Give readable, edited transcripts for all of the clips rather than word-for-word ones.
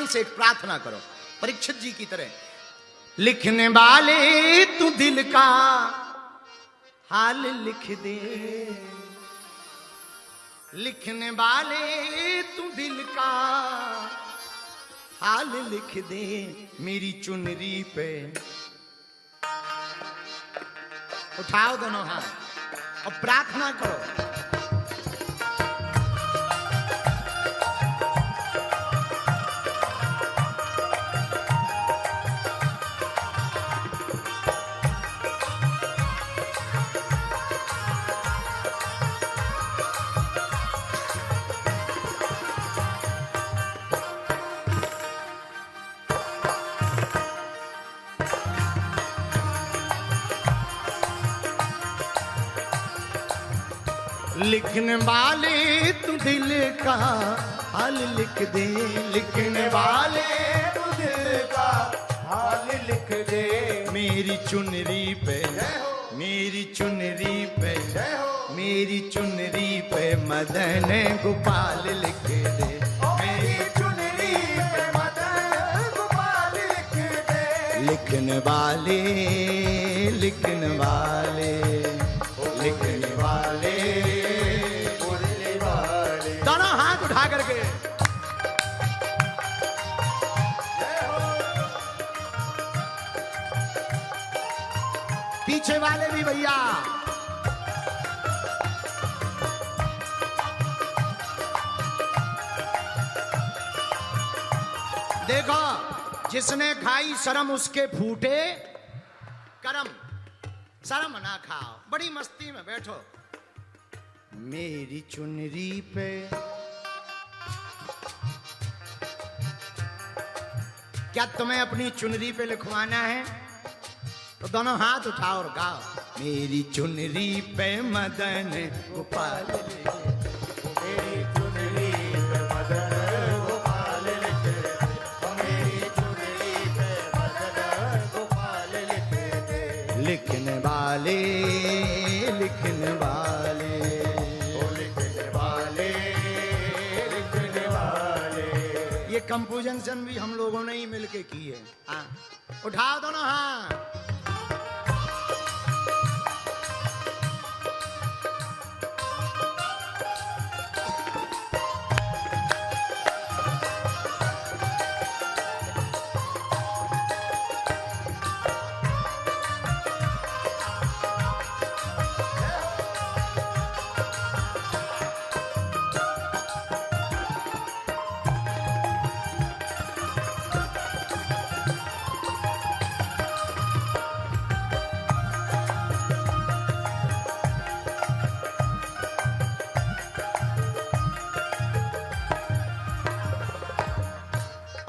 से एक प्रार्थना करो परीक्षित जी की तरह। लिखने वाले तू दिल का हाल लिख दे, लिखने वाले तू दिल का हाल लिख दे, मेरी चुनरी पे उठाओ दोनों हाथ और प्रार्थना करो। लिखने वाले तू दिल का हाल लिख दे, लिखने वाले तू दिल का हाल लिख दे, मेरी चुनरी पे, मेरी चुनरी पे, मेरी चुनरी पे मदन गोपाल लिख दे, मेरी चुनरी पे मदन गोपाल लिख दे, लिखने वाले, लिखने वाले, लिखने वाले, दोनों हाथ उठा करके पीछे वाले भी भैया, देखो जिसने खाई शर्म उसके फूटे करम, शर्म ना खाओ, बड़ी मस्ती में बैठो। मेरी चुनरी पे क्या तुम्हें अपनी चुनरी पे लिखवाना है तो दोनों हाथ उठाओ और गाओ। मेरी चुनरी पे मदन गोपाल, मेरी चुनरी पे मदन गोपाल, मेरी चुनरी पे मदन गोपाल लिखने वाले, लिखने वाले, कंपोजिशन भी हम लोगों ने ही मिलके की है। हाँ उठाओ दोनों हाथ।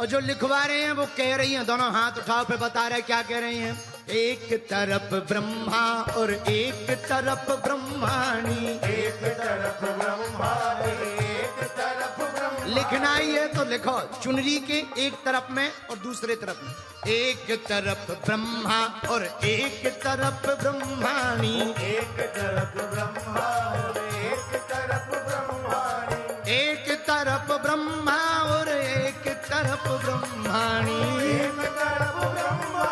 और जो लिखवा रहे हैं वो कह रही हैं, दोनों हाथ उठाओ पे बता रहे क्या कह रही हैं। एक तरफ ब्रह्मा और एक तरफ ब्रह्माणी, एक तरफ ब्रह्माणी, एक तरफ ब्रह्माणी। लिखना ही है तो लिखो चुनरी के एक तरफ में और दूसरे तरफ में। एक तरफ ब्रह्मा और एक तरफ ब्रह्माणी, एक तरफ ब्रह्मा और एक तरफ ब्रह्माणी, एक तरफ ब्रह्मा और एक तरफ ब्रह्माणी, एक तरफ ब्रह्मा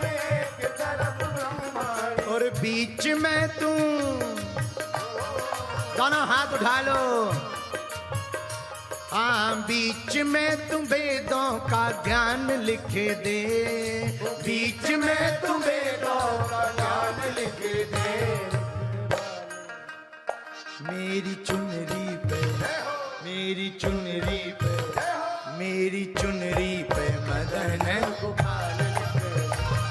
एक तरफ ब्रह्माणी, और बीच में तू, दोनों हाथ उठा लो। हाँ बीच में तू वेदों का ज्ञान लिख दे, बीच में तू वेदों का ज्ञान लिख दे, मेरी चुनरी पे, मेरी चुनरी पे, मेरी चुनरी पे मदन गोपाल,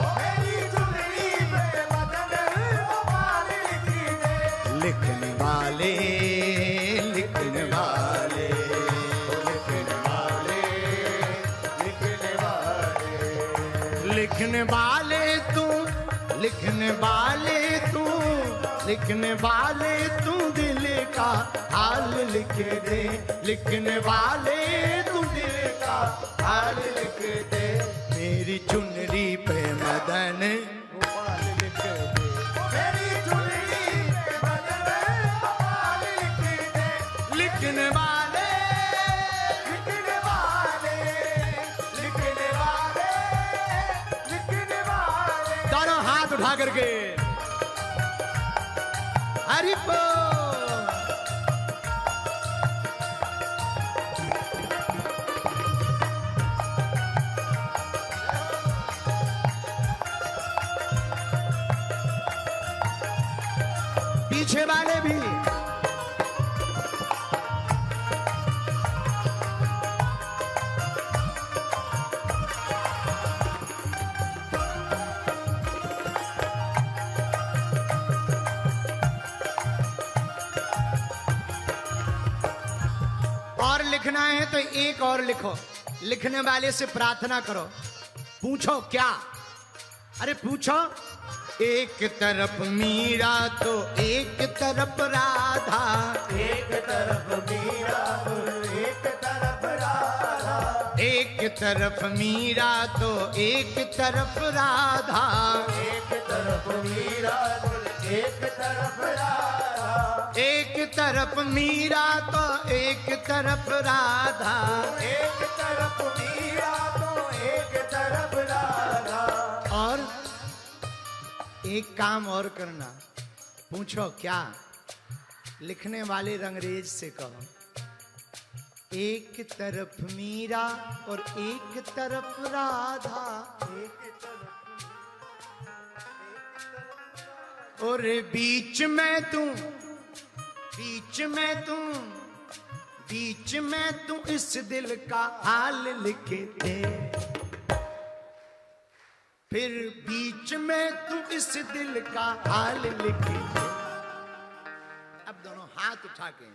मेरी चुनरी पे मदन गोपाल लिखने वाले, लिखने वाले, लिखने वाले, लिखने वाले, लिखने वाले तू, लिखने वाले तू, लिखने वाले तू दिल का हाल लिख दे, लिखने वाले तू दिल का हाल लिख दे, मेरी चुनरी पे मदन गोपाल लिख दे, मेरी चुनरी पे मदन गोपाल लिख दे, लिखने वाले, लिखने वाले, उठा करके हरि बोल। पीछे वाले भी और लिखना है तो एक और लिखो। लिखने वाले से प्रार्थना करो, पूछो क्या? अरे पूछो। एक तरफ मीरा तो एक तरफ राधा, एक तरफ मीरा तो एक तरफ राधा, एक तरफ मीरा तो एक तरफ राधा, एक तरफ मीरा तो एक तरफ राधा, एक तरफ मीरा तो एक तरफ राधा, एक तरफ मीरा तो एक तरफ राधा। और एक काम और करना, पूछो क्या? लिखने वाले रंगरेज से कहो, एक तरफ मीरा और एक तरफ राधा, और बीच में तू, बीच में तू, बीच में तू इस दिल का हाल लिख दे, फिर बीच में तू इस दिल का हाल लिख दे। अब दोनों हाथ उठा के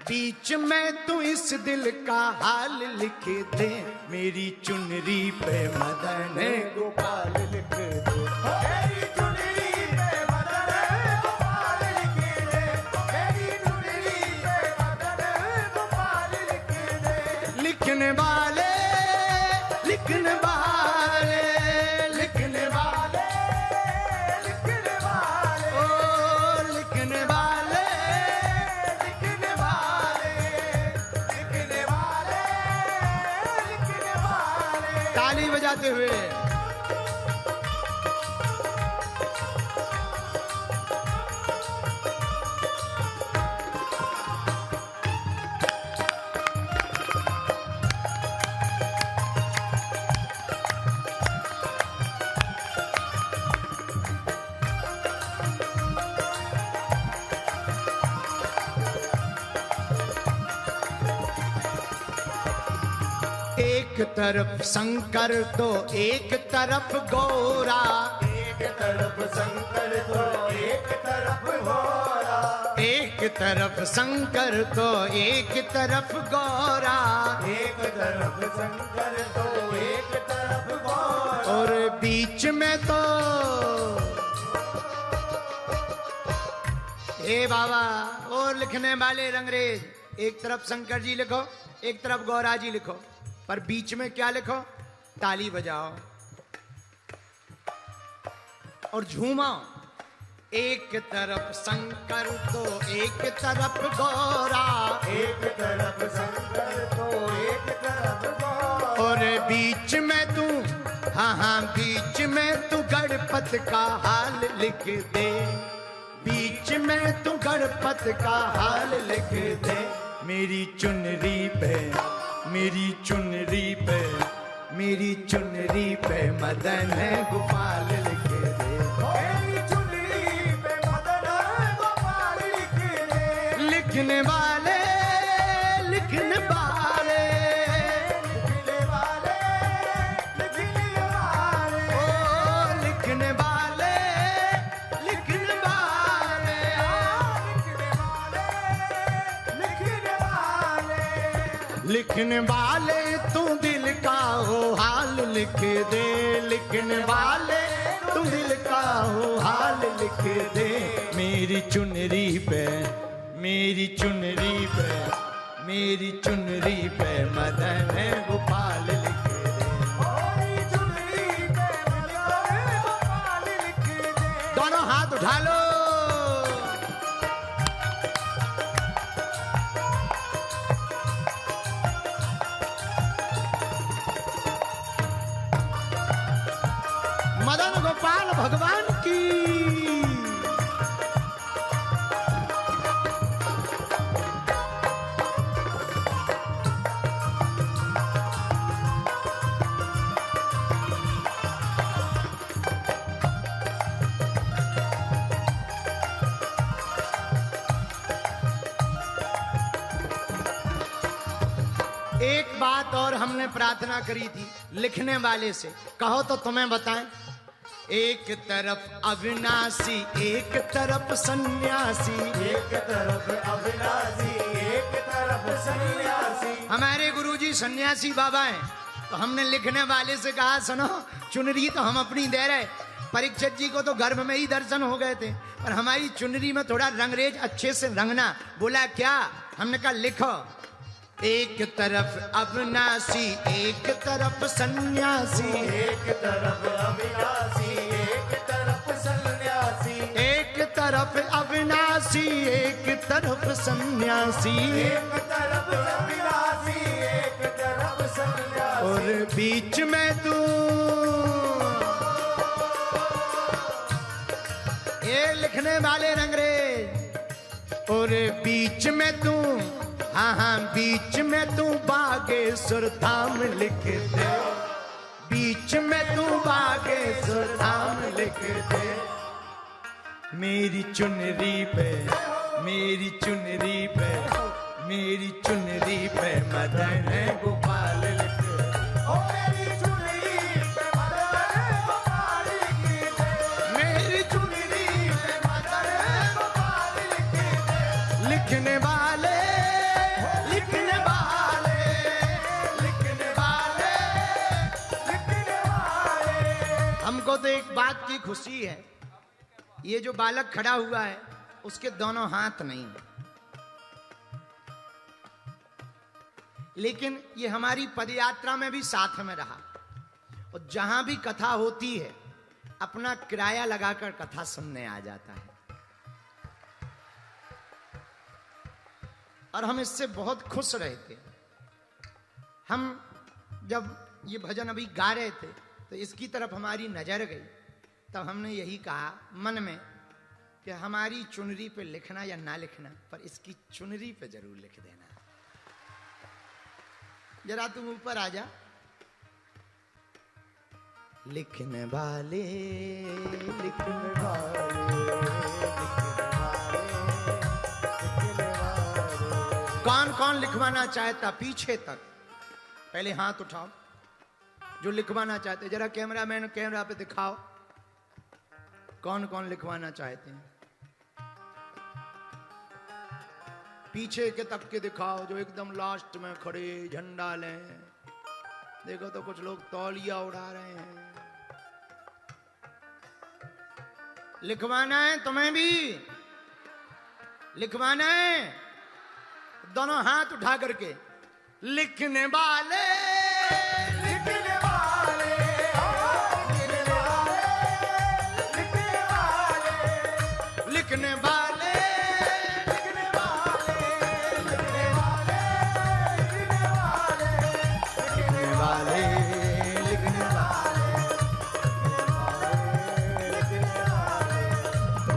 बीच में तू इस दिल का हाल लिख दे, मेरी चुनरी पे मदन गोपाल लिख दे, मेरी चुनरी पे मदन गोपाल लिख दे, मेरी चुनरी पे मदन गोपाल लिख दे। लिखने वाले, लिखने वाले, लिखने वाले, लिखने वाले, ओ लिखने वाले, लिखने वाले, लिखने वाले, लिखने वाले। ताली बजाते हुए एक तरफ शंकर तो एक तरफ गौरा, एक तरफ शंकर तो एक तरफ घोड़ा, एक तरफ शंकर तो एक तरफ गौरा, एक तरफ शंकर तो एक तरफ घोड़ा, और बीच में तो हे बाबा। और लिखने वाले रंगरेज, एक तरफ शंकर जी लिखो, एक तरफ गौरा जी लिखो, पर बीच में क्या लिखो? ताली बजाओ और झूमाओ। एक तरफ शंकर तो एक तरफ गौरा, एक तरफ शंकर तो एक तरफ घोड़ा, और बीच में तू, हाँ हाँ बीच में तू गणपत का हाल लिख दे, बीच में तू गणपत का हाल लिख दे, मेरी चुनरी पे, मेरी चुनरी पे, मेरी चुनरी पे मदन गोपाल लिख दे, मेरी चुनरी पे मदन गोपाल लिख दे। लिखने वाले, लिखने वाले, लिखने वाले, लिखने वाले, ओ लिखने वाले, लिखने वाले, लिखने वाले, लिखने वाले तू दिल का हो हाल लिख दे, लिखने वाले तू दिल का हो हाल लिख दे, मेरी चुनरी पे, मेरी चुनरी पे, मेरी चुनरी पे मदन गोपाल लिख दे। मेरी चुनरी पे मदन गोपाल लिख दे। दोनों हाथ उठा लो। मदन गोपाल भगवान की। एक बात और हमने प्रार्थना करी थी लिखने वाले से, कहो तो तुम्हें बताएं। एक तरफ अविनाशी एक तरफ सन्यासी, एक तरफ अविनाशी एक तरफ सन्यासी। हमारे गुरुजी सन्यासी बाबा हैं, तो हमने लिखने वाले से कहा सुनो, चुनरी तो हम अपनी दे रहे, परीक्षित जी को तो गर्भ में ही दर्शन हो गए थे, पर हमारी चुनरी में थोड़ा रंगरेज अच्छे से रंगना। बोला क्या? हमने कहा लिखो, एक तरफ अविनाशी एक तरफ सन्यासी, एक तरफ अविनाशी एक तरफ सन्यासी। एक तरफ अविनाशी एक तरफ सन्यासी, एक तरफ अविनाशी एक तरफ सन्यासी। और बीच में तू ये लिखने वाले रंगरेज, और बीच में तू, हाँ हाँ बीच में तू बागेश्वर धाम लिख दे, बीच में तू बागेश्वर धाम लिख दे। मेरी चुनरी पे, मेरी चुनरी पे, मेरी चुनरी पे मदन गोपाल लिख दे। ओ मेरी चुनरी पे मदन गोपाल लिख दे, मेरी चुनरी पे मदन गोपाल लिख दे। लिखने वाले, लिखने वाले, लिखने वाले, लिखने वाले। हमको तो एक बात की खुशी है, ये जो बालक खड़ा हुआ है उसके दोनों हाथ नहीं, लेकिन ये हमारी पदयात्रा में भी साथ में रहा, और जहां भी कथा होती है अपना किराया लगाकर कथा सुनने आ जाता है, और हम इससे बहुत खुश रहते। हम जब ये भजन अभी गा रहे थे तो इसकी तरफ हमारी नजर गई, तब हमने यही कहा मन में कि हमारी चुनरी पे लिखना या ना लिखना, पर इसकी चुनरी पे जरूर लिख देना। जरा तुम ऊपर आ जा। लिखने वाले, लिखने वाले, कौन कौन लिखवाना चाहता पीछे तक? पहले हाथ उठाओ जो लिखवाना चाहते, जरा कैमरामैन कैमरा पे दिखाओ कौन कौन लिखवाना चाहते हैं। पीछे के तक के दिखाओ जो एकदम लास्ट में खड़े झंडा लें। देखो तो कुछ लोग तौलिया उड़ा रहे हैं। लिखवाना है तुम्हें भी? लिखवाना है? दोनों हाथ उठा करके लिखने वाले, लिखने वाले, लिखने वाले, लिखने वाले, लिखने वाले, लिखने वाले, लिखने वाले, लिखने वाले,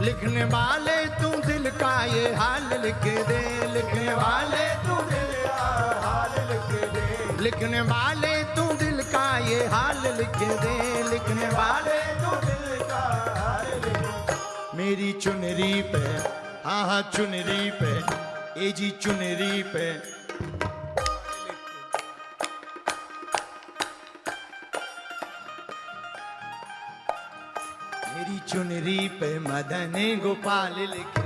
लिखने वाले तू दिल का ये हाल लिख दे। लिखने वाले तू दिल का हाल लिख दे। लिखने वाले तू दिल का ये हाल लिख दे। लिखने वाले तू दिल का हाल लिख दे। मेरी चुनरी पे, हाँ हाँ चुनरी पे, ए जी चुनरी पे मेरी चुनरी पे मदन गोपाल लिख